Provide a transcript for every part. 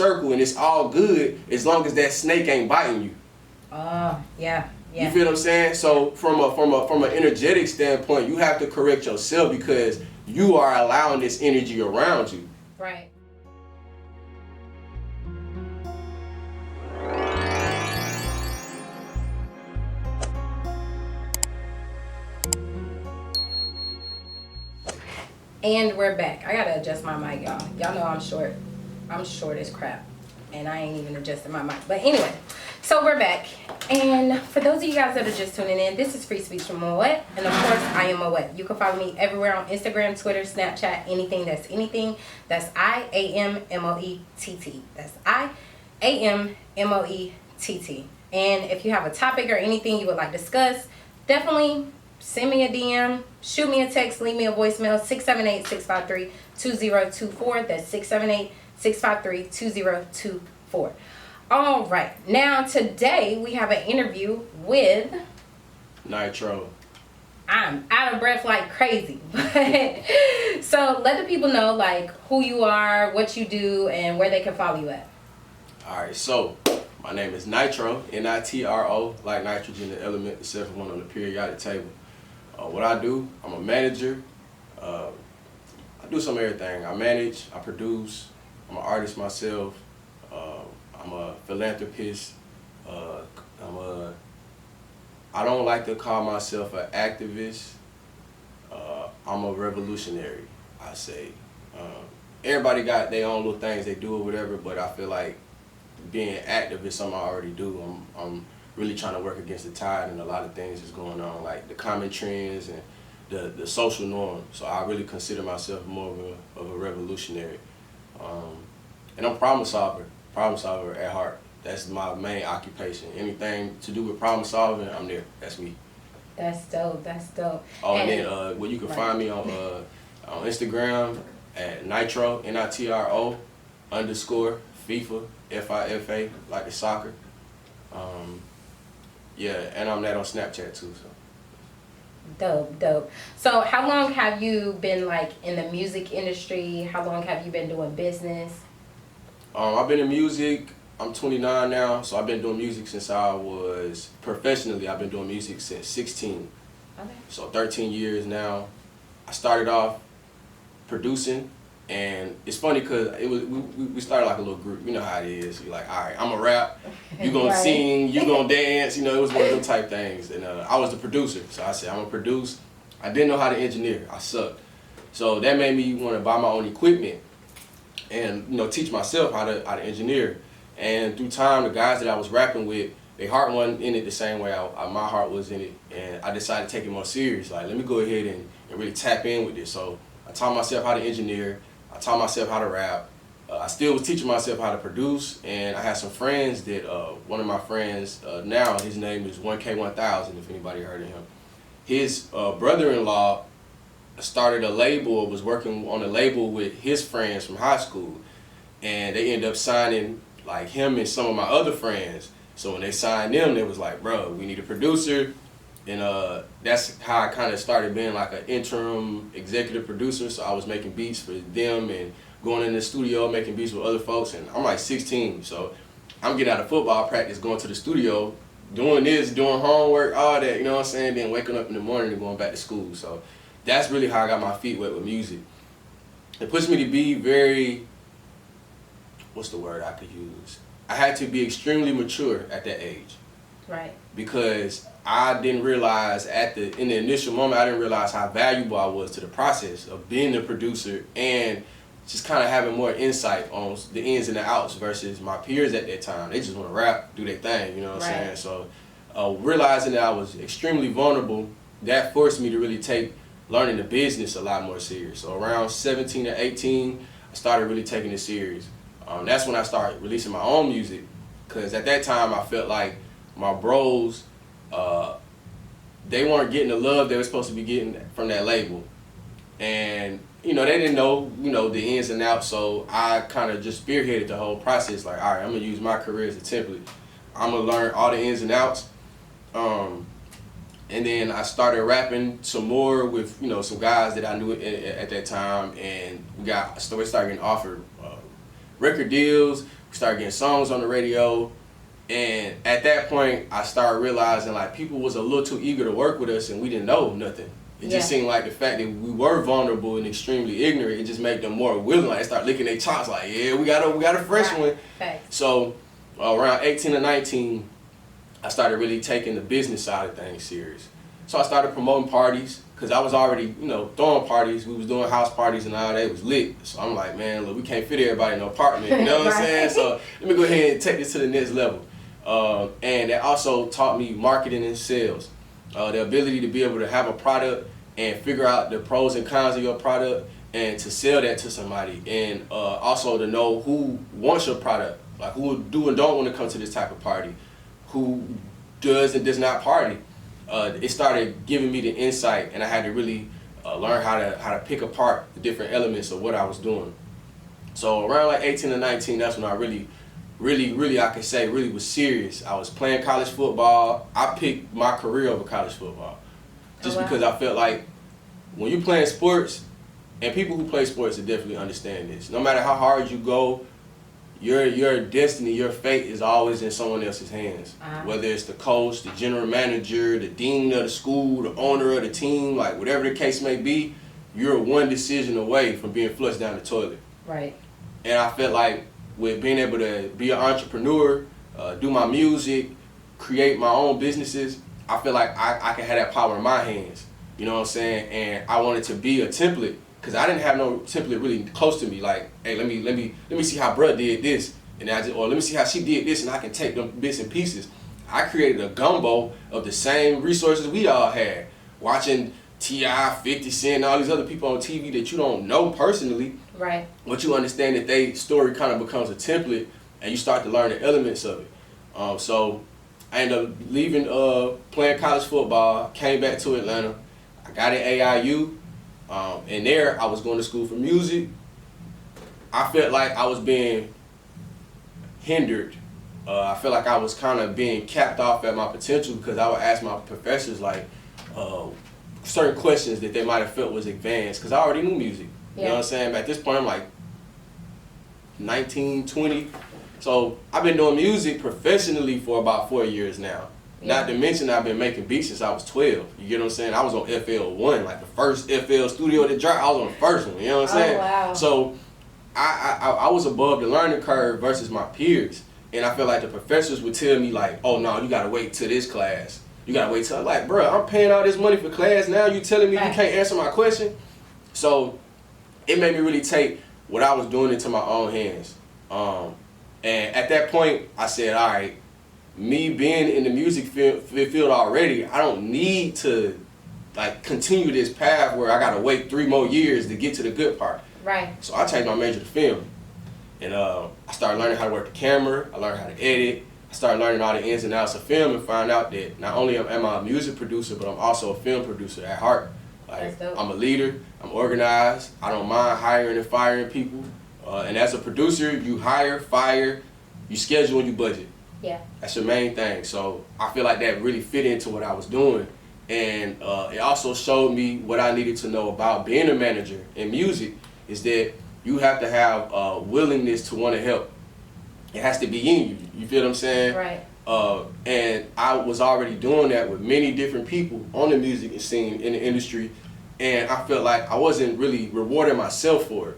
circle and it's all good as long as that snake ain't biting you. Yeah. You feel what I'm saying? So from an energetic standpoint, you have to correct yourself because you are allowing this energy around you. Right. And we're back. I gotta adjust my mic, y'all. Y'all know I'm short. I'm short as crap. And I ain't even adjusting my mic. But anyway, so we're back. And for those of you guys that are just tuning in, this is Free Speech from Moett. And of course, I am Moett. You can follow me everywhere on Instagram, Twitter, Snapchat, anything that's anything. That's IamMoett. That's IamMoett. And if you have a topic or anything you would like to discuss, definitely send me a DM, shoot me a text, leave me a voicemail, 678-653-2024. That's 678-653-2024. All right. Now, today we have an interview with Nitro. I'm out of breath like crazy. So let the people know, like, who you are, what you do, and where they can follow you at. All right, so my name is Nitro, Nitro, like nitrogen, the element, the seventh one on the periodic table. What I do, I'm a manager. I do some of everything. I manage, I produce, I'm an artist myself. I'm a philanthropist. I don't like to call myself an activist. I'm a revolutionary, I say. Everybody got their own little things they do or whatever, but I feel like being active is something I already do. I'm really trying to work against the tide and a lot of things is going on, like the common trends and the social norm. So I really consider myself more of a revolutionary. And I'm problem solver at heart. That's my main occupation. Anything to do with problem solving, I'm there. That's me. That's dope. Oh, and then well, you can find me on Instagram at Nitro, Nitro _ FIFA, like the soccer. Yeah, and I'm that on Snapchat too. So. Dope. So how long have you been like in the music industry? How long have you been doing business? I've been in music. I'm 29 now, so I've been doing music since I was professionally. I've been doing music since 16. Okay. So 13 years now. I started off producing, and it's funny because we started like a little group. You know how it is. You're like, all right, I'm gonna rap. You gonna Right. sing. You gonna dance. You know, it was one of them type things. And I was the producer, so I said I'm gonna produce. I didn't know how to engineer. I sucked. So that made me want to buy my own equipment and teach myself how to engineer. And through time, the guys that I was rapping with, their heart wasn't in it the same way my heart was in it. And I decided to take it more serious. Like, let me go ahead and really tap in with this. So I taught myself how to engineer. I taught myself how to rap. I still was teaching myself how to produce. And I had some friends that, one of my friends now, his name is 1K1000, if anybody heard of him. His brother-in-law started a label, or was working on a label with his friends from high school. And they ended up signing like him and some of my other friends. So when they signed them, they was like, bro, we need a producer. And that's how I kind of started being like an interim executive producer. So I was making beats for them and going in the studio, making beats with other folks. And I'm like 16, so I'm getting out of football practice, going to the studio, doing this, doing homework, all that, you know what I'm saying? Then waking up in the morning and going back to school. So that's really how I got my feet wet with music. It pushed me to be very, what's the word I could use? I had to be extremely mature at that age. Right. Because I didn't realize in the initial moment, I didn't realize how valuable I was to the process of being the producer and just kind of having more insight on the ins and the outs versus my peers at that time. They just want to rap, do their thing, you know what I'm saying? So realizing that I was extremely vulnerable, that forced me to really take learning the business a lot more serious. So around 17 or 18, I started really taking it serious. That's when I started releasing my own music, because at that time I felt like my bros, they weren't getting the love they were supposed to be getting from that label. And they didn't know, the ins and outs, so I kind of just spearheaded the whole process. Like, all right, I'm gonna use my career as a template. I'm gonna learn all the ins and outs. And then I started rapping some more with, some guys that I knew at that time, and we started getting offered record deals. started getting songs on the radio. And at that point, I started realizing like people was a little too eager to work with us and we didn't know nothing. It just seemed like the fact that we were vulnerable and extremely ignorant, it just made them more willing. Like they start licking their chops like, yeah, we got a fresh one. Thanks. So around 18 or 19, I started really taking the business side of things serious. So I started promoting parties because I was already, throwing parties. We was doing house parties and all that. It was lit. So I'm like, man, look, we can't fit everybody in an apartment. You know what I'm saying? So let me go ahead and take this to the next level. And that also taught me marketing and sales. The ability to be able to have a product and figure out the pros and cons of your product and to sell that to somebody. And also to know who wants your product, like who do and don't want to come to this type of party, who does and does not party. It started giving me the insight, and I had to really learn how to pick apart the different elements of what I was doing. So around like 18 or 19, that's when I really I could say really was serious. I was playing college football. I picked my career over college football just because I felt like when you're playing sports, and people who play sports will definitely understand this, no matter how hard you go, your destiny, your fate is always in someone else's hands. Whether it's the coach, the general manager, the dean of the school, the owner of the team, like whatever the case may be, you're one decision away from being flushed down the toilet. Right. And I felt like with being able to be an entrepreneur, do my music, create my own businesses, I feel like I can have that power in my hands. You know what I'm saying? And I wanted to be a template because I didn't have no template really close to me. Like, hey, let me see how bruh did this, and or let me see how she did this, and I can take them bits and pieces. I created a gumbo of the same resources we all had. Watching T.I., 50 Cent, and all these other people on TV that you don't know personally. Right. But you understand that their story kind of becomes a template, and you start to learn the elements of it. So I ended up leaving playing college football, came back to Atlanta. I got in AIU, and there I was going to school for music. I felt like I was being hindered. I felt like I was kind of being capped off at my potential because I would ask my professors like certain questions that they might have felt was advanced because I already knew music. You know what I'm saying? But at this point, I'm like 19, 20. So I've been doing music professionally for about 4 years now. Not to mention I've been making beats since I was 12. You get what I'm saying? I was on FL1, like the first FL studio that dropped. I was on the first one. You know what I'm saying? Wow. So I was above the learning curve versus my peers. And I feel like the professors would tell me like, oh no, you gotta wait till this class. You gotta wait till, I'm like, bro, I'm paying all this money for class now. You telling me you can't answer my question? So it made me really take what I was doing into my own hands. And at that point, I said, all right, me being in the music field already, I don't need to like continue this path where I gotta wait 3 more years to get to the good part. Right. So I changed my major to film. And I started learning how to work the camera, I learned how to edit, I started learning all the ins and outs of film and found out that not only am I a music producer, but I'm also a film producer at heart. Like, I'm a leader, I'm organized, I don't mind hiring and firing people. And as a producer, you hire, fire, you schedule and you budget. Yeah. That's your main thing. So I feel like that really fit into what I was doing. And it also showed me what I needed to know about being a manager in music is that you have to have a willingness to want to help. It has to be in you. You feel what I'm saying? Right. And I was already doing that with many different people on the music scene in the industry. And I felt like I wasn't really rewarding myself for it.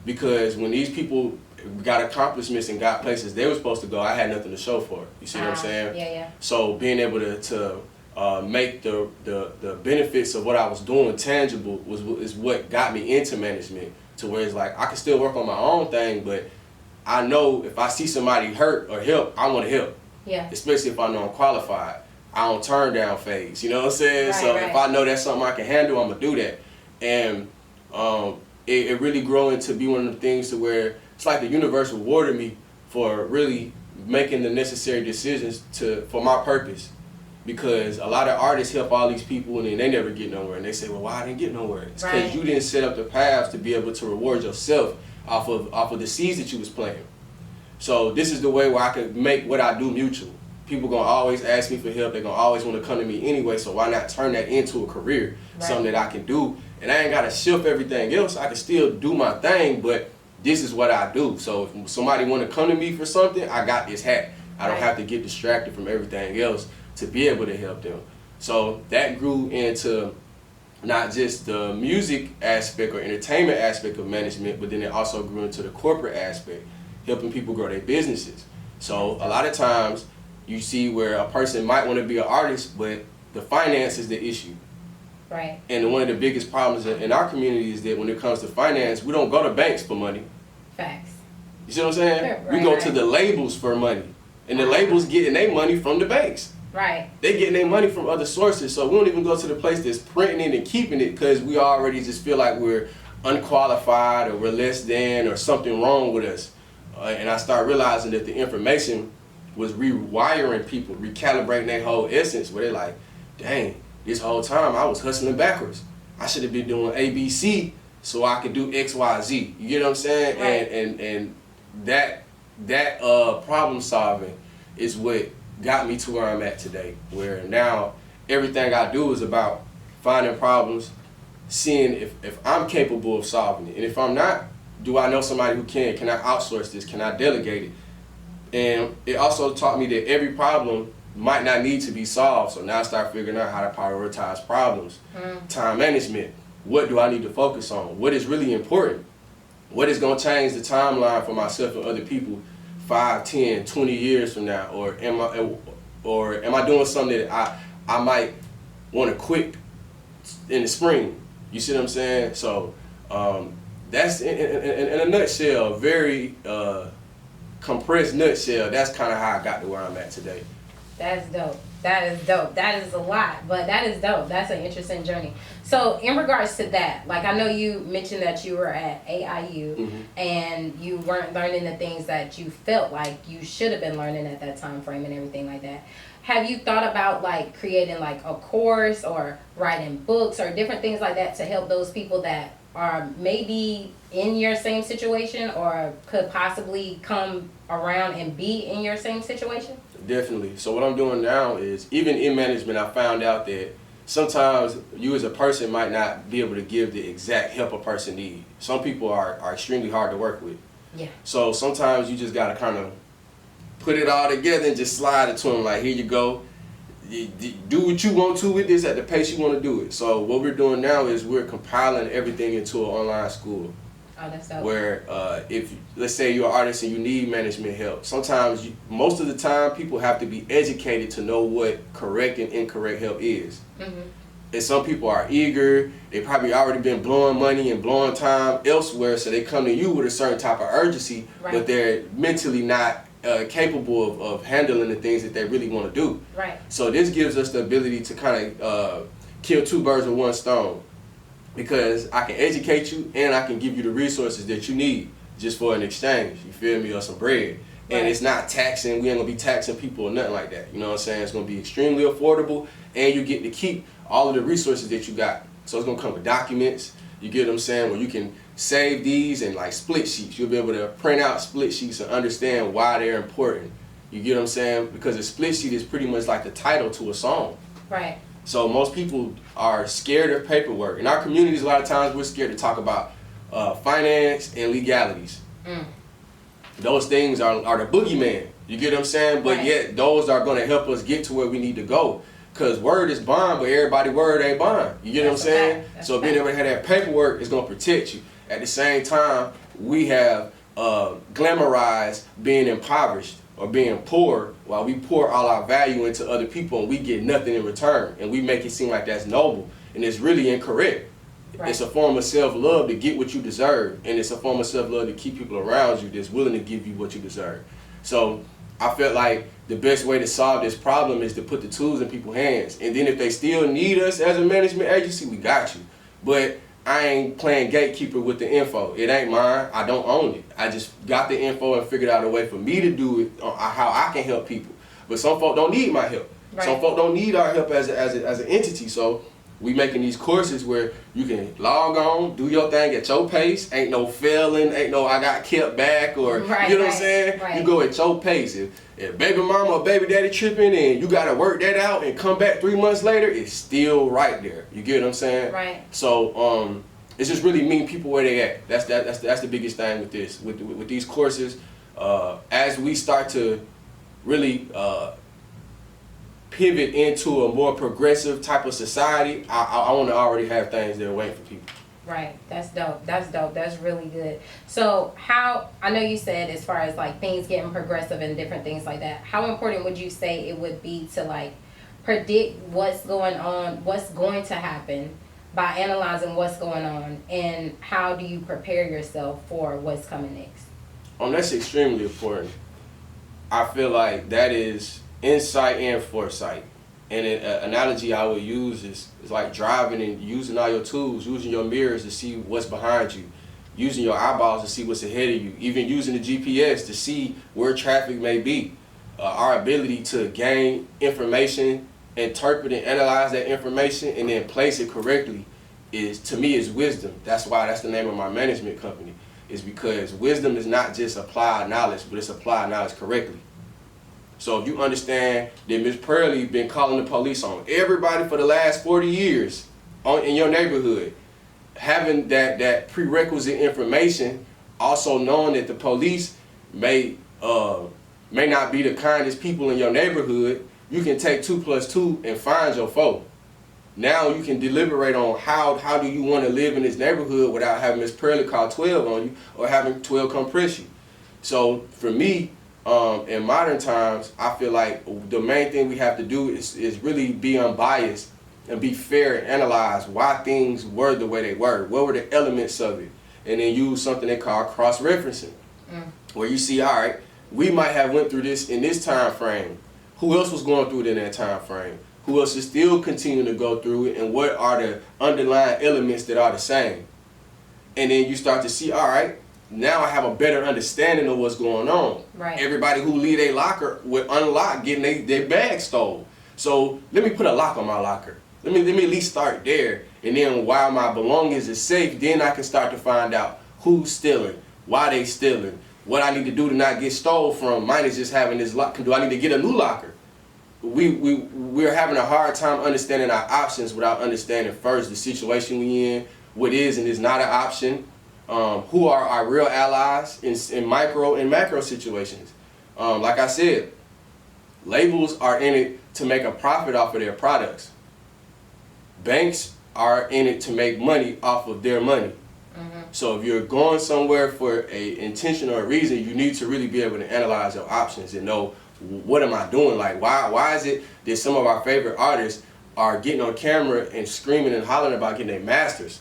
Because when these people got accomplishments and got places they were supposed to go, I had nothing to show for it. You see what I'm saying? Yeah, yeah. So being able to make the benefits of what I was doing tangible is what got me into management. To where it's like I can still work on my own thing, but I know if I see somebody hurt or help, I want to help. Yeah. Especially if I know I'm qualified. I don't turn down phase. You know what I'm saying? Right, so right. if I know that's something I can handle, I'm gonna do that. And it really grew into be one of the things to where it's like the universe rewarded me for really making the necessary decisions for my purpose. Because a lot of artists help all these people and then they never get nowhere. And they say, well, why I didn't get nowhere? It's because you didn't set up the paths to be able to reward yourself off of the seeds that you was planting. So this is the way where I could make what I do mutual. People gonna always ask me for help. They're gonna always want to come to me anyway. So why not turn that into a career, something that I can do? And I ain't gotta shift everything else. I can still do my thing, but this is what I do. So if somebody want to come to me for something, I got this hat. I don't have to get distracted from everything else to be able to help them. So that grew into not just the music aspect or entertainment aspect of management, but then it also grew into the corporate aspect, helping people grow their businesses. So a lot of times you see where a person might want to be an artist, but the finance is the issue. Right. And one of the biggest problems in our community is that when it comes to finance, we don't go to banks for money. Facts. You see what I'm saying? Right, we go to the labels for money. And the labels getting their money from the banks. Right. They getting their money from other sources. So we don't even go to the place that's printing it and keeping it because we already just feel like we're unqualified or we're less than or something wrong with us. And I start realizing that the information was rewiring people, recalibrating their whole essence where they're like, dang, this whole time I was hustling backwards. I should have been doing ABC so I could do X, Y, Z. You get what I'm saying? Right. And that problem solving is what got me to where I'm at today, where now everything I do is about finding problems, seeing if I'm capable of solving it. And if I'm not, do I know somebody who can? Can I outsource this? Can I delegate it? And it also taught me that every problem might not need to be solved. So now I start figuring out how to prioritize problems. Time management. What do I need to focus on? What is really important? What is going to change the timeline for myself and other people 5, 10, 20 years from now? Or am I doing something that I might want to quit in the spring? You see what I'm saying? So that's in a nutshell, very compressed nutshell. That's kind of how I got to where I'm at today. That's dope. That is dope. That is a lot, but that is dope. That's an interesting journey. So in regards to that, like I know you mentioned that you were at AIU and you weren't learning the things that you felt like you should have been learning at that time frame and everything like that. Have you thought about like creating like a course or writing books or different things like that to help those people that are maybe in your same situation or could possibly come around and be in your same situation? Definitely. So what I'm doing now is, even in management, I found out that sometimes you as a person might not be able to give the exact help a person needs. Some people are extremely hard to work with. Yeah. So sometimes you just got to kind of put it all together and just slide it to them like, here you go. Do what you want to with this at the pace you want to do it. So what we're doing now is we're compiling everything into an online school. Oh, that's dope. Where if, let's say you're an artist and you need management help, sometimes, most of the time, people have to be educated to know what correct and incorrect help is. And some people are eager, they probably already been blowing money and blowing time elsewhere, so they come to you with a certain type of urgency, but they're mentally not capable of handling the things that they really want to do. Right. So this gives us the ability to kind of kill two birds with one stone. Because I can educate you and I can give you the resources that you need just for an exchange, you feel me, or some bread. And it's not taxing, we ain't gonna be taxing people or nothing like that. You know what I'm saying? It's gonna be extremely affordable and you get to keep all of the resources that you got. So it's gonna come with documents, you get what I'm saying, where you can save these in like split sheets. You'll be able to print out split sheets and understand why they're important. You get what I'm saying? Because a split sheet is pretty much like the title to a song. Right. So most people are scared of paperwork. In our communities, a lot of times we're scared to talk about finance and legalities. Those things are the boogeyman. You get what I'm saying? But yet those are going to help us get to where we need to go. Because word is bond, but everybody's word ain't bond. You get what I'm saying? So being able to have that paperwork is going to protect you. At the same time, we have glamorized being impoverished or being poor while we pour all our value into other people and we get nothing in return. And we make it seem like that's noble. And it's really incorrect. It's a form of self-love to get what you deserve. And it's a form of self-love to keep people around you that's willing to give you what you deserve. So I felt like the best way to solve this problem is to put the tools in people's hands. And then if they still need us as a management agency, we got you. But I ain't playing gatekeeper with the info. It ain't mine. I don't own it. I just got the info and figured out a way for me to do it, how I can help people. But some folk don't need my help. Some folk don't need our help as an entity. So we making these courses where you can log on, do your thing at your pace. Ain't no failing, ain't no I got kept back or you know what I'm saying? You go at your pace. If baby mama or baby daddy tripping and you gotta work that out and come back 3 months later, it's still right there. You get what I'm saying? Right. So it's just really meeting people where they at. That's the biggest thing with this, with these courses. As we start to really pivot into a more progressive type of society, I want to already have things that are waiting for people. Right, that's dope. That's dope. That's really good. So how, I know you said as far as like things getting progressive and different things like that, how important would you say it would be to like predict what's going on, what's going to happen by analyzing what's going on, and how do you prepare yourself for what's coming next? That's extremely important. I feel like that is insight and foresight. And an analogy I would use is like driving and using all your tools, using your mirrors to see what's behind you, using your eyeballs to see what's ahead of you, even using the GPS to see where traffic may be. Our ability to gain information, interpret and analyze that information, and then place it correctly is, to me, is wisdom. That's why that's the name of my management company, is because wisdom is not just applied knowledge, but it's applied knowledge correctly. So if you understand that Miss Pearlie been calling the police on everybody for the last 40 years in your neighborhood, having that prerequisite information, also knowing that the police may not be the kindest people in your neighborhood, you can take 2 + 2 and find your foe. Now you can deliberate on how do you want to live in this neighborhood without having Miss Pearlie call 12 on you or having 12 come press you. So for me, in modern times, I feel like the main thing we have to do is really be unbiased and be fair and analyze why things were the way they were. What were the elements of it? And then use something they call cross-referencing, where you see, all right, we might have went through this in this time frame. Who else was going through it in that time frame? Who else is still continuing to go through it? And what are the underlying elements that are the same? And then you start to see, all right, now I have a better understanding of what's going on. Right. Everybody who leave their locker with unlocked, getting their bag stole. So let me put a lock on my locker. Let me at least start there. And then while my belongings is safe, then I can start to find out who's stealing, why they stealing, what I need to do to not get stole from. Mine is just having this lock. Do I need to get a new locker? We're having a hard time understanding our options without understanding first the situation we in, what is and is not an option. Who are our real allies in micro and macro situations. Like I said, labels are in it to make a profit off of their products. Banks are in it to make money off of their money. So if you're going somewhere for an intention or a reason, you need to really be able to analyze your options and know, what am I doing? Like, why is it that some of our favorite artists are getting on camera and screaming and hollering about getting their masters?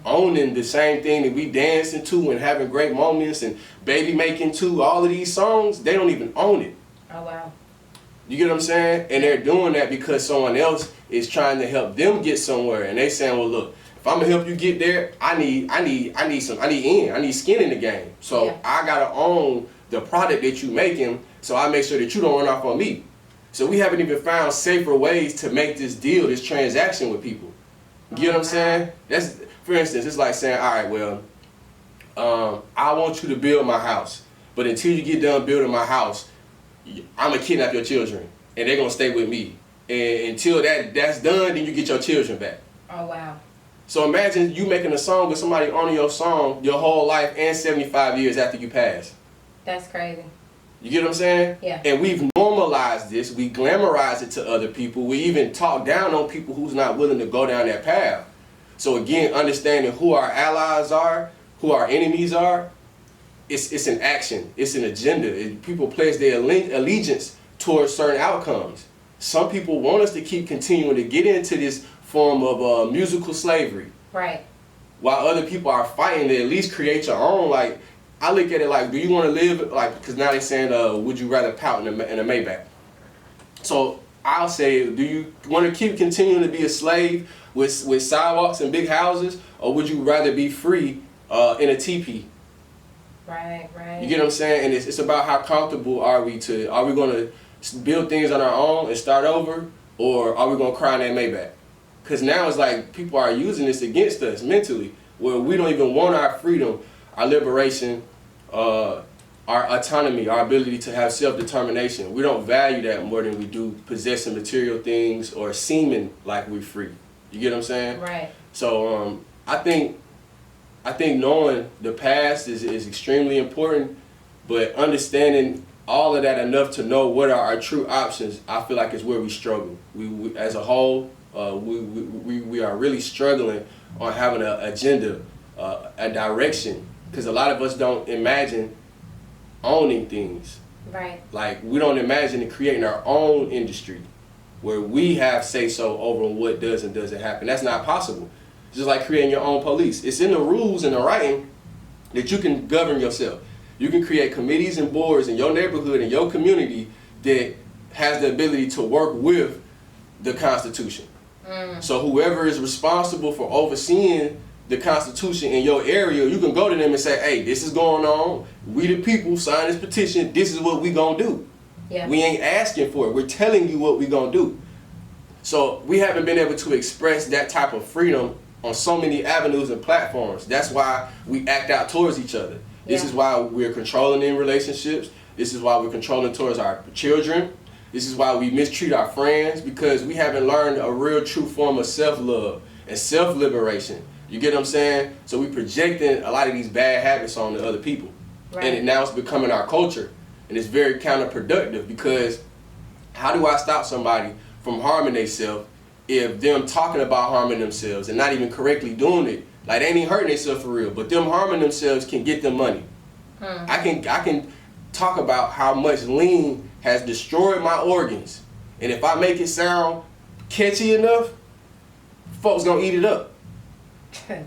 Owning the same thing that we dancing to and having great moments and baby making to, all of these songs, they don't even own it. Oh wow. You get what I'm saying? And they're doing that because someone else is trying to help them get somewhere. And they saying, well, look, if I'm gonna help you get there, I need skin in the game. So I gotta own the product that you making, so I make sure that you don't run off on me. So we haven't even found safer ways to make this deal, this transaction with people. You get what I'm saying? That's, for instance, it's like saying, all right, well, I want you to build my house, but until you get done building my house, I'm gonna kidnap your children, and they're gonna stay with me. And until that's done, then you get your children back. Oh wow. So imagine you making a song with somebody owning your song your whole life and 75 years after you pass. That's crazy. You get what I'm saying? Yeah. And we've normalized this. We glamorize it to other people. We even talk down on people who's not willing to go down that path. So again, understanding who our allies are, who our enemies are, it's an action. It's an agenda. People pledge their allegiance towards certain outcomes. Some people want us to keep continuing to get into this form of musical slavery. Right. While other people are fighting to at least create your own. Like, I look at it like, do you want to live, like, because now they're saying, would you rather pout in a Maybach? So I'll say, do you want to keep continuing to be a slave with sidewalks and big houses, or would you rather be free in a teepee? Right, right. You get what I'm saying? And it's about how comfortable are we going to build things on our own and start over, or are we going to cry in that Maybach? Because now it's like people are using this against us mentally, where we don't even want our freedom, our liberation, our autonomy, our ability to have self-determination. We don't value that more than we do possessing material things or seeming like we're free. You get what I'm saying? Right. So I think knowing the past is extremely important, but understanding all of that enough to know what are our true options, I feel like is where we struggle. We as a whole, we are really struggling on having an agenda, a direction, because a lot of us don't imagine owning things. Right. Like, we don't imagine creating our own industry where we have say-so over what does and doesn't happen. That's not possible. Just like creating your own police. It's in the rules and the writing that you can govern yourself. You can create committees and boards in your neighborhood and your community that has the ability to work with the Constitution. So whoever is responsible for overseeing the Constitution in your area, you can go to them and say, hey, this is going on. We the people sign this petition. This is what we gonna do. Yeah. We ain't asking for it. We're telling you what we gonna do. So we haven't been able to express that type of freedom on so many avenues and platforms. That's why we act out towards each other. This is why we're controlling in relationships. This is why we're controlling towards our children. This is why we mistreat our friends, because we haven't learned a real true form of self-love and self-liberation. You get what I'm saying? So we projecting a lot of these bad habits on the other people. Right. And now it's becoming our culture. And it's very counterproductive, because how do I stop somebody from harming themselves if them talking about harming themselves and not even correctly doing it? Like, they ain't even hurting themselves for real, but them harming themselves can get them money. I can talk about how much lean has destroyed my organs, and if I make it sound catchy enough, folks gonna eat it up.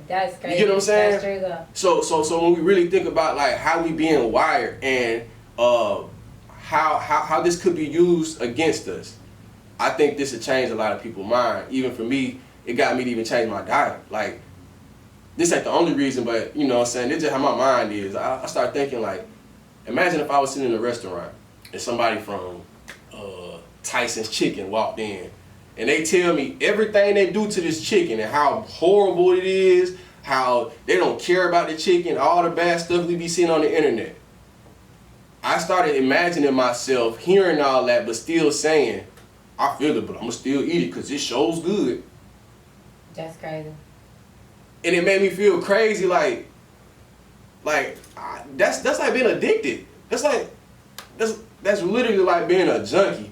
That's crazy. You get what I'm saying? That's true though. So when we really think about like how we being wired and how this could be used against us, I think this would change a lot of people's mind. Even for me, it got me to even change my diet. Like, this ain't the only reason, but you know what I'm saying, it's just how my mind is. I start thinking, like, imagine if I was sitting in a restaurant and somebody from Tyson's Chicken walked in, and they tell me everything they do to this chicken and how horrible it is, how they don't care about the chicken, all the bad stuff we be seeing on the internet. I started imagining myself hearing all that, but still saying, I feel it, but I'm gonna still eat it because it shows good. That's crazy. And it made me feel crazy, like that's like being addicted. That's literally like being a junkie,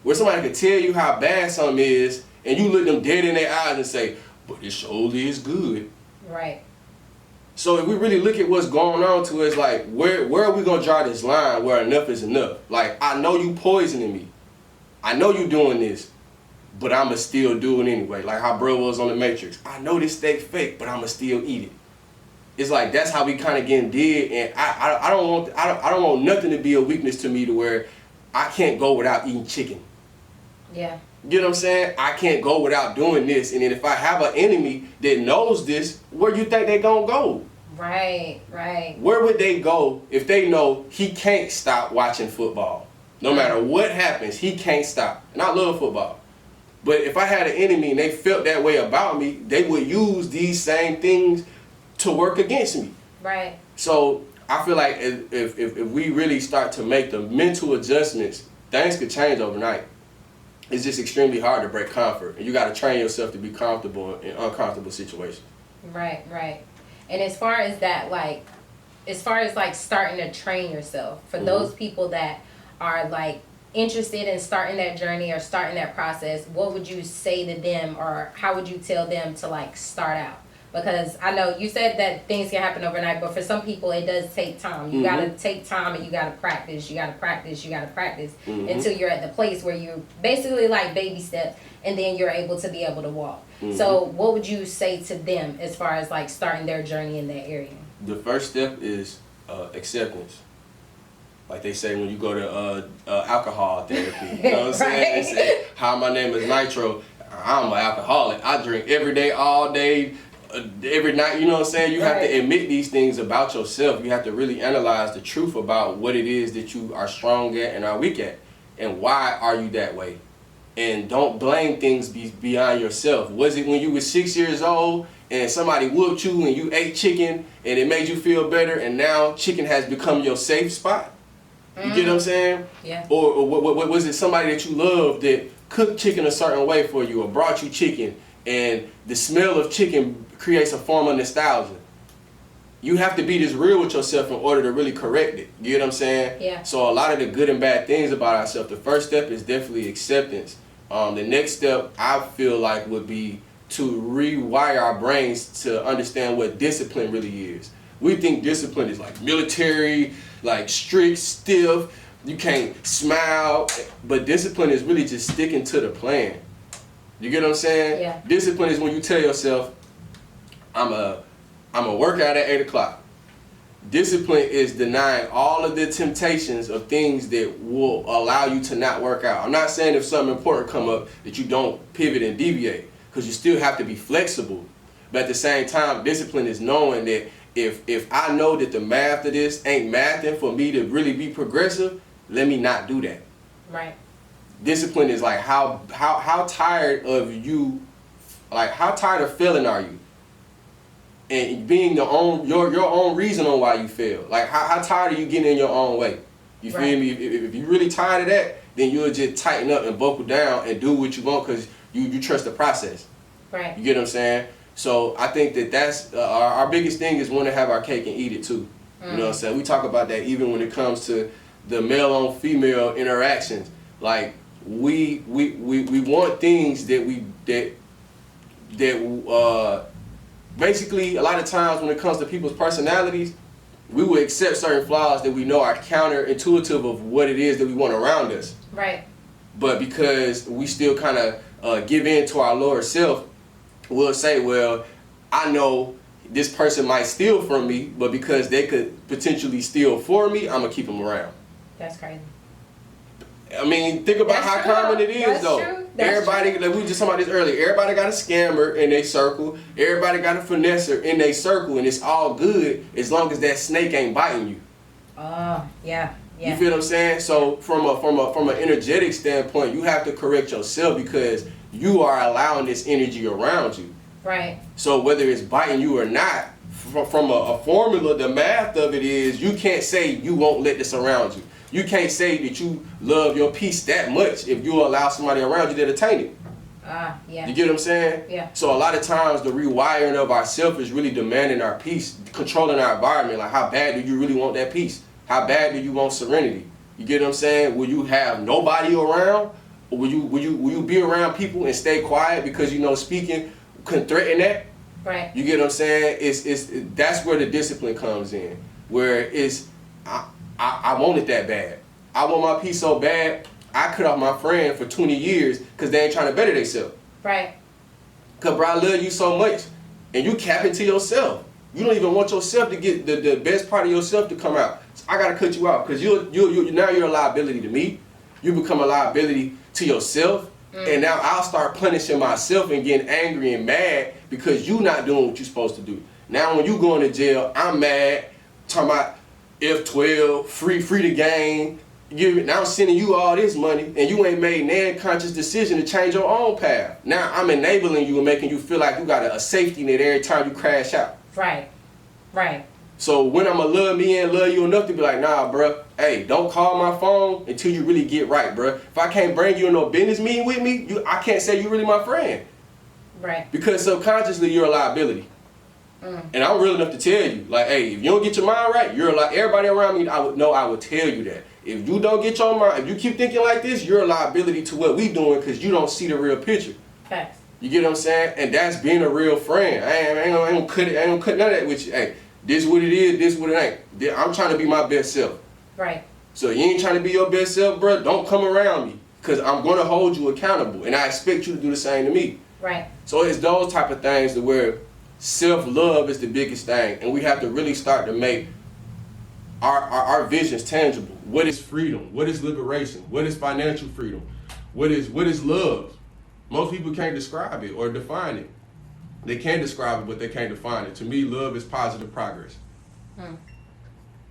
where somebody can tell you how bad something is, and you look them dead in their eyes and say, but it surely is good. Right. So if we really look at what's going on to us, like, where are we gonna draw this line where enough is enough? Like, I know you poisoning me. I know you doing this, but I'ma still do it anyway. Like how bro was on the Matrix. I know this steak fake, but I'ma still eat it. It's like that's how we kind of getting did, and I don't want nothing to be a weakness to me to where I can't go without eating chicken. Yeah. You know what I'm saying? I can't go without doing this, and then if I have an enemy that knows this, where you think they gonna go? Right. Right. Where would they go if they know he can't stop watching football? No matter what happens, he can't stop. And I love football. But if I had an enemy and they felt that way about me, they would use these same things to work against me. Right. So I feel like if we really start to make the mental adjustments, things could change overnight. It's just extremely hard to break comfort. And you got to train yourself to be comfortable in uncomfortable situations. Right, right. And as far as that, like, starting to train yourself, for those people that are like interested in starting that journey or starting that process, what would you say to them, or how would you tell them to like start out? Because I know you said that things can happen overnight, but for some people it does take time. You gotta take time, and you gotta practice, until you're at the place where you basically like baby steps, and then you're able to be able to walk. So what would you say to them as far as like starting their journey in that area? The first step is acceptance. Like they say when you go to alcohol therapy, you know what I'm saying? They say, hi, my name is Nitro. I'm an alcoholic. I drink every day, all day, every night, you know what I'm saying? You have to admit these things about yourself. You have to really analyze the truth about what it is that you are strong at and are weak at. And why are you that way? And don't blame things beyond yourself. Was it when you were 6 years old and somebody whooped you and you ate chicken and it made you feel better, and now chicken has become your safe spot? You get what I'm saying? Yeah. Or was it somebody that you loved that cooked chicken a certain way for you or brought you chicken, and the smell of chicken creates a form of nostalgia. You have to be this real with yourself in order to really correct it. You get what I'm saying? Yeah. So a lot of the good and bad things about ourselves, the first step is definitely acceptance. The next step I feel like would be to rewire our brains to understand what discipline really is. We think discipline is like military, like strict, stiff, you can't smile, but discipline is really just sticking to the plan. You get what I'm saying? Yeah. Discipline is when you tell yourself, I'm a work out at 8 o'clock. Discipline is denying all of the temptations of things that will allow you to not work out. I'm not saying if something important come up that you don't pivot and deviate, because you still have to be flexible. But at the same time, discipline is knowing that if I know that the math of this ain't mathing for me to really be progressive, let me not do that. Right. Discipline is like how tired of you, like how tired of failing are you? And being your own reason on why you fail. Like how tired are you getting in your own way? You feel me? If you're really tired of that, then you'll just tighten up and buckle down and do what you want because you trust the process. Right. You get what I'm saying? So I think that's our biggest thing is want to have our cake and eat it too. You know what I'm saying? We talk about that even when it comes to the male on female interactions. Like we want things that basically a lot of times when it comes to people's personalities, we will accept certain flaws that we know are counterintuitive of what it is that we want around us. Right. But because we still kind of give in to our lower self, we'll say, well, I know this person might steal from me, but because they could potentially steal for me, I'm going to keep them around. That's crazy. I mean, think about how common it is, though. Everybody, like we were just talking about this earlier, everybody got a scammer in their circle. Everybody got a finesser in their circle, and it's all good as long as that snake ain't biting you. Yeah. You feel what I'm saying? So from an energetic standpoint, you have to correct yourself because you are allowing this energy around you. Right. So whether it's biting you or not, from a formula, the math of it is you can't say you won't let this around you. You can't say that you love your peace that much if you allow somebody around you that attain it. Yeah. You get what I'm saying? Yeah. So a lot of times the rewiring of ourself is really demanding our peace, controlling our environment. Like how bad do you really want that peace? How bad do you want serenity? You get what I'm saying? Will you have nobody around? Or will you be around people and stay quiet because you know speaking can threaten that? Right. You get what I'm saying? It's that's where the discipline comes in. Where it's I want it that bad. I want my peace so bad, I cut off my friend for 20 years because they ain't trying to better themselves. Right. Because, bro, I love you so much. And you cap it to yourself. You don't even want yourself to get the best part of yourself to come out. So I got to cut you out because now you're a liability to me. You become a liability to yourself. And now I'll start punishing myself and getting angry and mad because you're not doing what you're supposed to do. Now when you going to jail, I'm mad, talking about F12, free the game. Now I'm sending you all this money and you ain't made an conscious decision to change your own path. Now I'm enabling you and making you feel like you got a safety net every time you crash out. Right. So when I'ma love me and love you enough to be like, nah, bruh, hey, don't call my phone until you really get right, bruh. If I can't bring you in no business meeting with me, I can't say you really my friend. Right. Because subconsciously you're a liability. And I'm real enough to tell you, like, hey, if you don't get your mind right, you're like everybody around me. I would tell you that. If you don't get your mind, if you keep thinking like this, you're a liability to what we doing because you don't see the real picture. Facts. You get what I'm saying? And that's being a real friend. I ain't gonna cut none of that with you. Hey, this what it is, this what it ain't. I'm trying to be my best self. Right. So you ain't trying to be your best self, bro, don't come around me because I'm going to hold you accountable and I expect you to do the same to me. Right. So it's those type of things to where self-love is the biggest thing, and we have to really start to make our visions tangible. What is freedom? What is liberation? What is financial freedom? What is love? Most people can't describe it or define it. They can describe it, but they can't define it. To me, love is positive progress.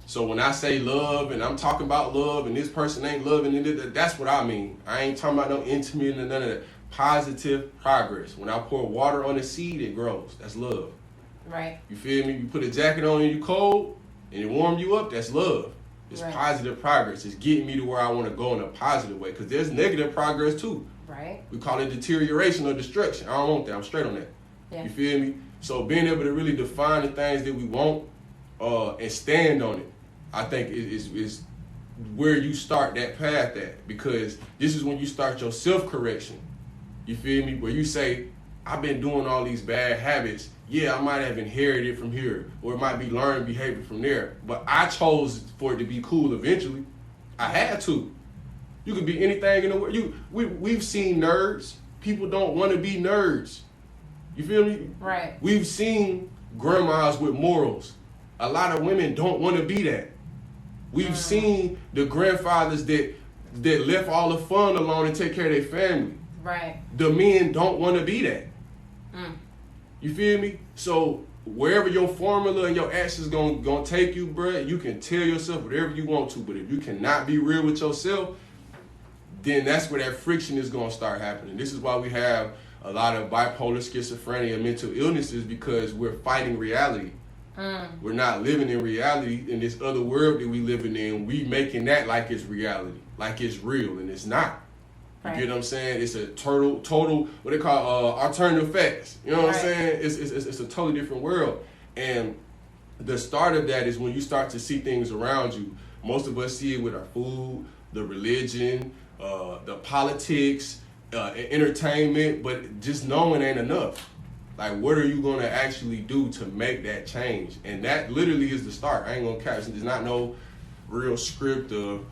So when I say love, and I'm talking about love, and this person ain't loving it, that's what I mean. I ain't talking about no intimate and none of that. Positive progress. When I pour water on a seed, it grows. That's love. Right. You feel me? You put a jacket on and you cold, and it warm you up, that's love. It's positive progress. It's getting me to where I want to go in a positive way. Because there's negative progress too. Right. We call it deterioration or destruction. I don't want that. I'm straight on that. Yeah. You feel me? So being able to really define the things that we want and stand on it, I think is where you start that path at, because this is when you start your self-correction. You feel me? Where you say, I've been doing all these bad habits. Yeah, I might have inherited it from here, or it might be learned behavior from there, but I chose for it to be cool eventually. I had to. You could be anything in the world. We've seen nerds. People don't want to be nerds. You feel me? Right. We've seen grandmas with morals. A lot of women don't want to be that. We've seen the grandfathers that left all the fun alone and take care of their family. Right. The men don't want to be that. You feel me? So wherever your formula and your actions gonna take you, bruh, you can tell yourself whatever you want to, but if you cannot be real with yourself, then that's where that friction is gonna start happening. This is why we have a lot of bipolar, schizophrenia, mental illnesses, because we're fighting reality. We're not living in reality in this other world that we living in. We making that like it's reality, like it's real, and it's not. You get what I'm saying? It's a total what they call alternative facts. You know what I'm saying? It's a totally different world. And the start of that is when you start to see things around you. Most of us see it with our food, the religion, the politics, entertainment, but just knowing ain't enough. Like, what are you going to actually do to make that change? And that literally is the start. I ain't going to catch it. There's not no real script of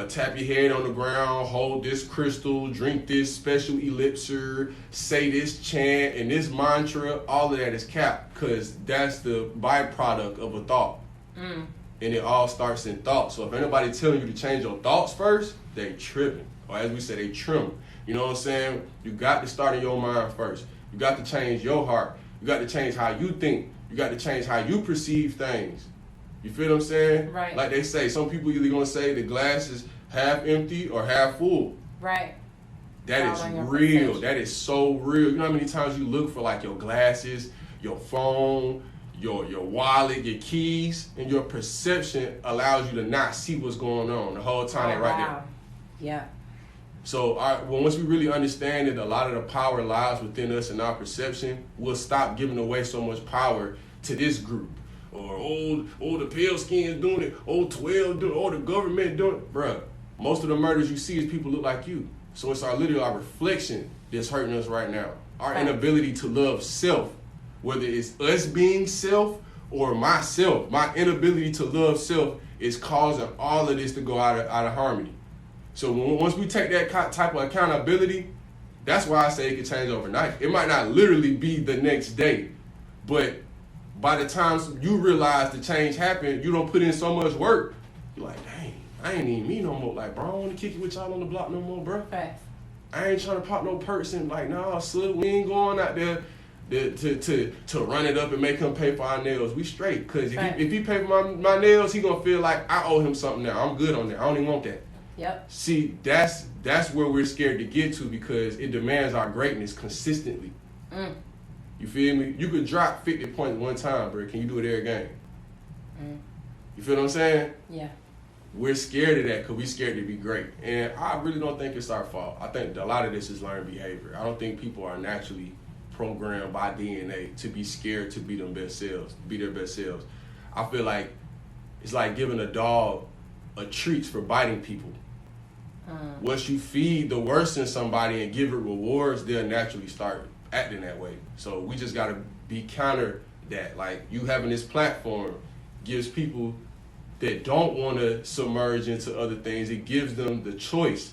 tap your head on the ground, hold this crystal, drink this special elixir, say this chant and this mantra. All of that is cap, because that's the byproduct of a thought. And it all starts in thought. So if anybody telling you to change your thoughts first, they tripping. Or as we say, they trim. You know what I'm saying? You got to start in your mind first. You got to change your heart. You got to change how you think. You got to change how you perceive things. You feel what I'm saying? Right. Like they say, some people either gonna say the glass is half empty or half full. Right. That is real. That is so real. You know how many times you look for like your glasses, your phone, your wallet, your keys, and your perception allows you to not see what's going on the whole time they're right there. Yeah. So once we really understand that a lot of the power lies within us and our perception, we'll stop giving away so much power to this group. Or, the pale skin's doing it, 12 doing it, the government doing it. Bruh, most of the murders you see is people look like you. So it's literally our reflection that's hurting us right now. Our inability to love self, whether it's us being self or myself. My inability to love self is causing all of this to go out of harmony. So once we take that type of accountability, that's why I say it can change overnight. It might not literally be the next day, but by the time you realize the change happened, you don't put in so much work. You're like, dang, I ain't even me no more. Like, bro, I don't want to kick it with y'all on the block no more, bro. Facts. I ain't trying to pop no perks and like, nah, son, we ain't going out there to run it up and make him pay for our nails. We straight. Because if he pay for my nails, he going to feel like I owe him something now. I'm good on that. I don't even want that. Yep. See, that's where we're scared to get to, because it demands our greatness consistently. You feel me? You could drop 50 points one time, bro. Can you do it every game? You feel what I'm saying? Yeah. We're scared of that because we're scared to be great. And I really don't think it's our fault. I think a lot of this is learned behavior. I don't think people are naturally programmed by DNA to be scared to be their best selves. I feel like it's like giving a dog a treat for biting people. Once you feed the worst in somebody and give it rewards, they'll naturally start acting that way. So we just gotta be counter that. Like, you having this platform gives people that don't want to submerge into other things, it gives them the choice.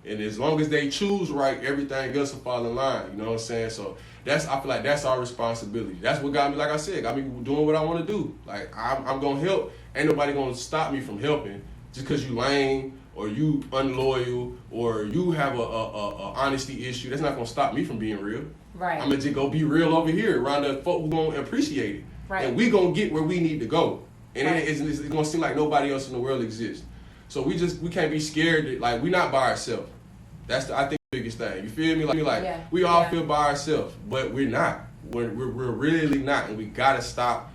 And as long as they choose right, everything else will fall in line. You know what I'm saying? So I feel like that's our responsibility. That's what got me, like I said, got me doing what I want to do. Like, I'm gonna help. Ain't nobody gonna stop me from helping just because you lame or you unloyal or you have a honesty issue. That's not gonna stop me from being real. Right. I'm gonna just go be real over here around the folk who gonna appreciate it. Right. And we gonna get where we need to go. And it's gonna seem like nobody else in the world exists. So we can't be scared that, like, we not by ourselves. That's I think the biggest thing. You feel me? Like we all feel by ourselves, but we're not. We're really not, and we gotta stop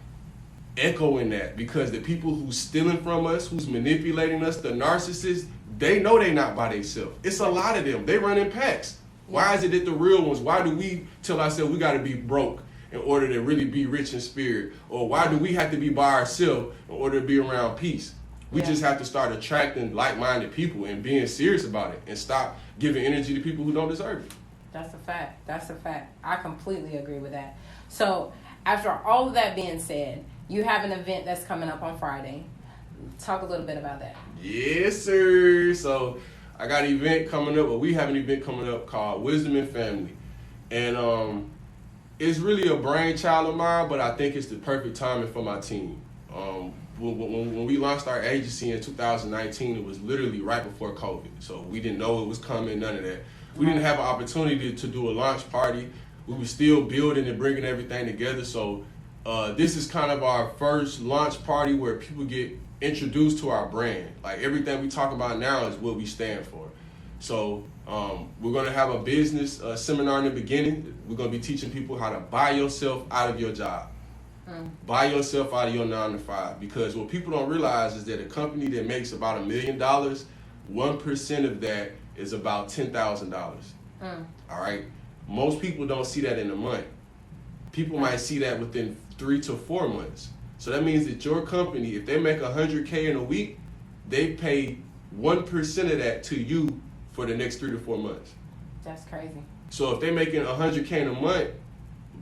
echoing that, because the people who's stealing from us, who's manipulating us, the narcissists, they know they not by themselves. It's a lot of them. They run in packs. Why is it that the real ones? Why do we tell ourselves we gotta be broke in order to really be rich in spirit? Or why do we have to be by ourselves in order to be around peace? We just have to start attracting like-minded people and being serious about it and stop giving energy to people who don't deserve it. That's a fact. That's a fact. I completely agree with that. So after all of that being said, you have an event that's coming up on Friday. Talk a little bit about that. Yes, sir. So I got an event coming up, or we have an event coming up called Wisdom and Family. And it's really a brainchild of mine, but I think it's the perfect timing for my team. When we launched our agency in 2019, it was literally right before COVID. So we didn't know it was coming, none of that. We didn't have an opportunity to do a launch party. We were still building and bringing everything together. So this is kind of our first launch party where people get introduced to our brand. Like everything we talk about now is what we stand for. So we're gonna have a business seminar in the beginning. We're gonna be teaching people how to buy yourself out of your job. Buy yourself out of your 9 to 5. Because what people don't realize is that a company that makes about $1 million, 1% of that is about $10,000. All right. Most people don't see that in a month. People might see that within 3 to 4 months. So that means that your company, if they make $100K in a week, they pay 1% of that to you for the next 3 to 4 months. That's crazy. So if they're making $100K in a month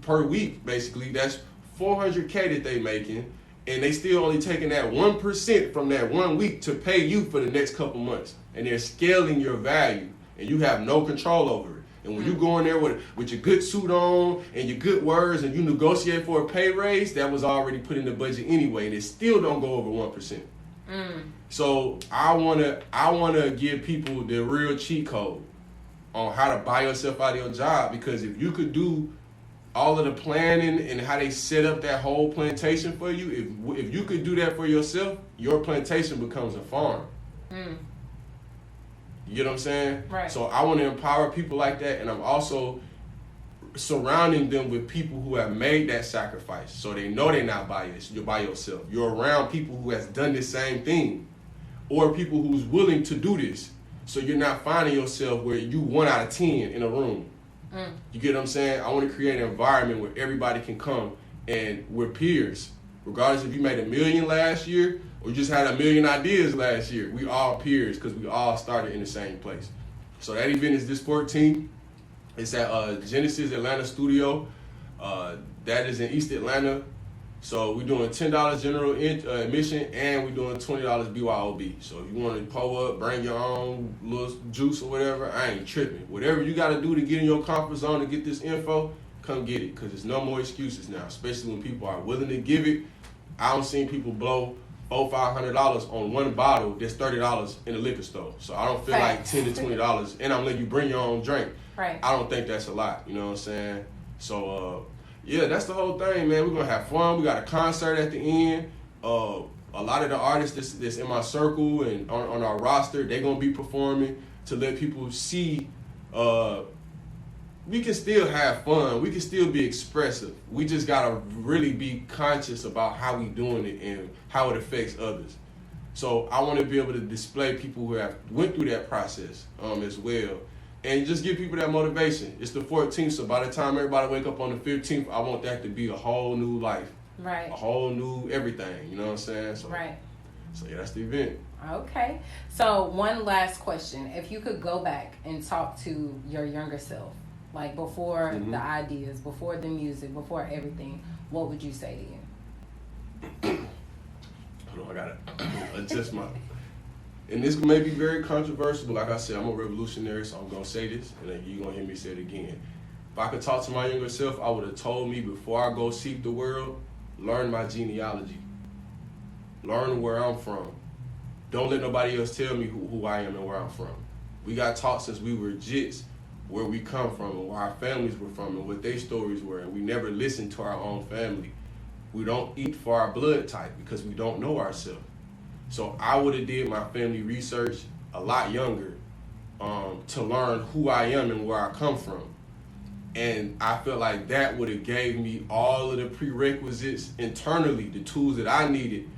per week, basically, that's $400K that they making, and they still only taking that 1% from that 1 week to pay you for the next couple months. And they're scaling your value, and you have no control over it. And when you go in there with your good suit on and your good words and you negotiate for a pay raise, that was already put in the budget anyway, and it still don't go over 1%. So I wanna give people the real cheat code on how to buy yourself out of your job, because if you could do all of the planning and how they set up that whole plantation for you, if you could do that for yourself, your plantation becomes a farm. You get what I'm saying? Right. So I want to empower people like that, and I'm also surrounding them with people who have made that sacrifice, so they know they're not biased. You're by yourself. You're around people who has done the same thing, or people who's willing to do this. So you're not finding yourself where you 1 out of 10 in a room. You get what I'm saying? I want to create an environment where everybody can come and we're peers. Regardless if you made $1 million last year or you just had 1 million ideas last year, we all peers because we all started in the same place. So that event is this 14th. It's at Genesis Atlanta Studio. That is in East Atlanta. So we're doing $10 general admission, and we're doing $20 BYOB. So if you want to pull up, bring your own little juice or whatever, I ain't tripping. Whatever you got to do to get in your comfort zone to get this info, come get it, because there's no more excuses now, especially when people are willing to give it. I don't see people blow $400-500 on one bottle that's $30 in a liquor store. So I don't feel like $10 to $20, and I'm letting you bring your own drink. Right. I don't think that's a lot, you know what I'm saying? So, yeah, that's the whole thing, man. We're going to have fun. We got a concert at the end. A lot of the artists that's in my circle and on our roster, they're going to be performing to let people see we can still have fun. We can still be expressive. We just got to really be conscious about how we doing it and how it affects others. So I want to be able to display people who have went through that process as well. And just give people that motivation. It's the 14th, so by the time everybody wake up on the 15th, I want that to be a whole new life. Right. A whole new everything, you know what I'm saying? So, right. So yeah, that's the event. Okay. So one last question. If you could go back and talk to your younger self, like before the ideas, before the music, before everything, what would you say to you? Hold on, I gotta adjust my... And this may be very controversial, but like I said, I'm a revolutionary, so I'm going to say this, and then you're going to hear me say it again. If I could talk to my younger self, I would have told me before I go seek the world, learn my genealogy. Learn where I'm from. Don't let nobody else tell me who I am and where I'm from. We got taught since we were jits where we come from and where our families were from and what their stories were, and we never listened to our own family. We don't eat for our blood type because we don't know ourselves. So I would have did my family research a lot younger to learn who I am and where I come from. And I felt like that would have gave me all of the prerequisites internally, the tools that I needed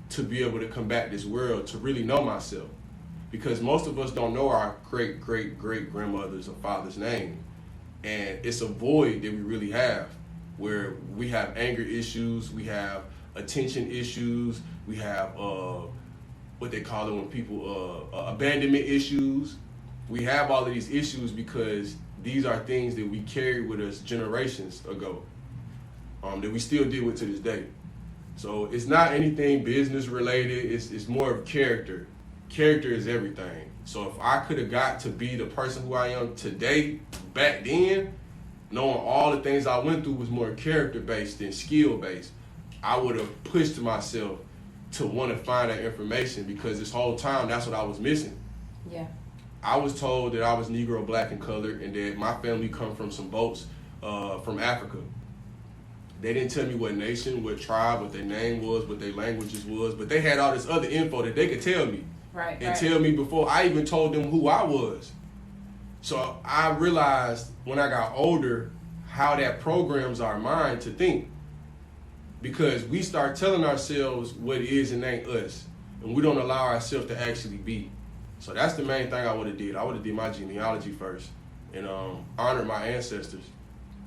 to be able to combat this world, to really know myself. Because most of us don't know our great-great-great-grandmother's or father's name. And it's a void that we really have. where we have anger issues, we have attention issues, we have what they call it when people abandonment issues. We have all of these issues because these are things that we carried with us generations ago, that we still deal with to this day. So it's not anything business related. It's more of character. Character is everything. So if I could have got to be the person who I am today, back then, knowing all the things I went through was more character based than skill based, I would have pushed myself to want to find that information, because this whole time that's what I was missing. Yeah. I was told that I was Negro, black, and colored, and that my family come from some boats from Africa. They didn't tell me what nation, what tribe, what their name was, what their languages was, but they had all this other info that they could tell me. Right. And tell me before I even told them who I was. So I realized when I got older how that programs our mind to think. Because we start telling ourselves what is and ain't us, and we don't allow ourselves to actually be. So that's the main thing I would have did. I would have did my genealogy first and honored my ancestors.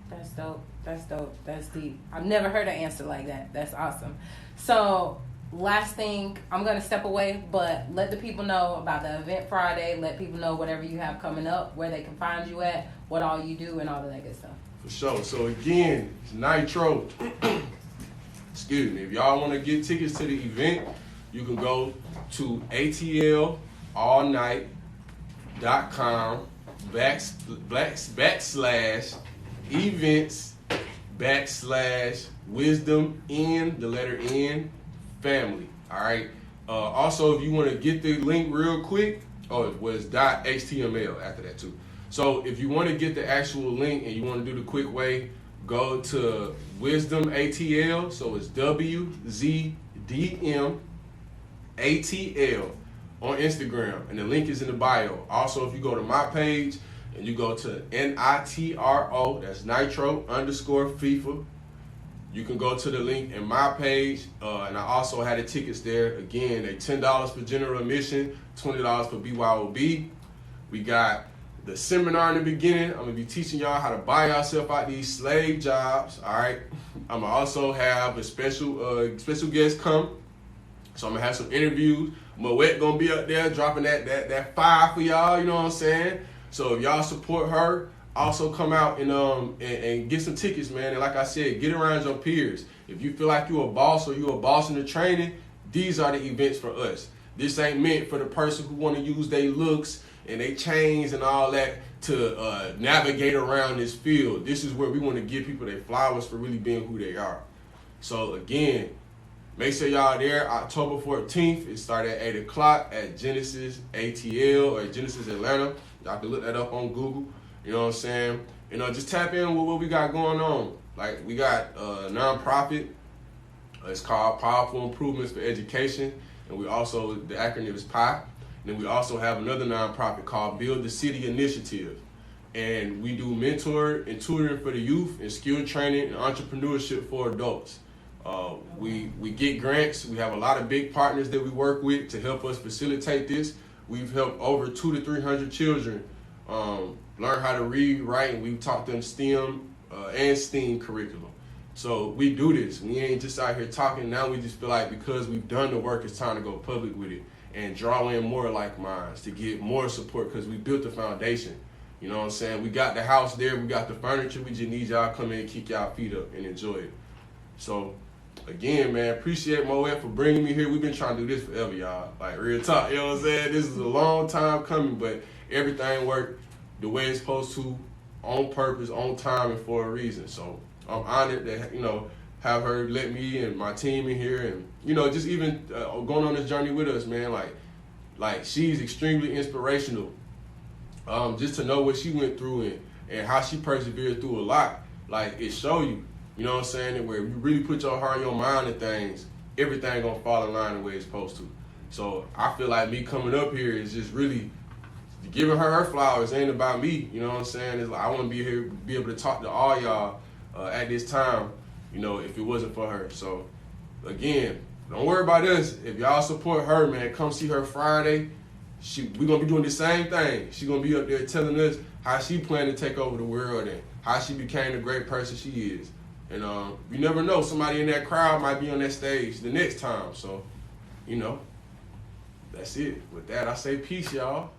That's dope. That's dope. That's deep. I've never heard an answer like that. That's awesome. So last thing, I'm going to step away, but let the people know about the event Friday. Let people know whatever you have coming up, where they can find you at, what all you do, and all of that good stuff. For sure. So again, it's Nitro. Excuse me. If y'all want to get tickets to the event, you can go to atlr.com/events/wisdom N, the letter N, family. All right. Also, if you want to get the link real quick, it was .html after that too. So if you want to get the actual link and you want to do the quick way, go to Wisdom ATL. So it's WZDM ATL on Instagram, and the link is in the bio. Also, if you go to my page and you go to NITRO, that's Nitro_FIFA, you can go to the link in my page, and I also had the tickets there. Again, they $10 for general admission, $20 for BYOB. We got the seminar in the beginning. I'm gonna be teaching y'all how to buy yourself out these slave jobs. All right. I'm gonna also have a special guest come. So I'm gonna have some interviews. Moett gonna be up there dropping that fire for y'all. You know what I'm saying? So if y'all support her, also come out and get some tickets, man. And like I said, get around your peers. If you feel like you're a boss or you're a boss in the training, these are the events for us. This ain't meant for the person who want to use their looks and they chains and all that to navigate around this field. This is where we want to give people their flowers for really being who they are. So again, make sure y'all there October 14th. It started at 8 o'clock at Genesis ATL or Genesis Atlanta. Y'all can look that up on Google. You know what I'm saying? Just tap in with what we got going on. Like, we got a nonprofit. It's called Powerful Improvements for Education. And we also, the acronym is PI. And then we also have another nonprofit called Build the City Initiative. And we do mentor and tutoring for the youth and skill training and entrepreneurship for adults. We get grants. We have a lot of big partners that we work with to help us facilitate this. We've helped over 200 to 300 children learn how to read, write, and we've taught them STEM and STEAM curriculum. So we do this. We ain't just out here talking. Now we just feel like because we've done the work, it's time to go public with it and draw in more like minds to get more support, because we built the foundation. You know what I'm saying? We got the house there. We got the furniture. We just need y'all to come in and kick y'all feet up and enjoy it. So again, man, appreciate Moett for bringing me here. We've been trying to do this forever, y'all. Like, real talk, you know what I'm saying? This is a long time coming, but everything worked the way it's supposed to, on purpose, on time, and for a reason. So I'm honored that, have her let me and my team in here, and, just even going on this journey with us, man. Like she's extremely inspirational. Just to know what she went through and how she persevered through a lot. Like, it show you. You know what I'm saying? And where you really put your heart and your mind to things, everything gonna fall in line the way it's supposed to. So I feel like me coming up here is just really giving her flowers. It ain't about me. You know what I'm saying? It's like I want to be here, be able to talk to all y'all at this time. If it wasn't for her. So again, don't worry about us. If y'all support her, man, come see her Friday. We gonna be doing the same thing. She gonna be up there telling us how she planned to take over the world and how she became the great person she is. And you never know, somebody in that crowd might be on that stage the next time. So, that's it. With that, I say peace, y'all.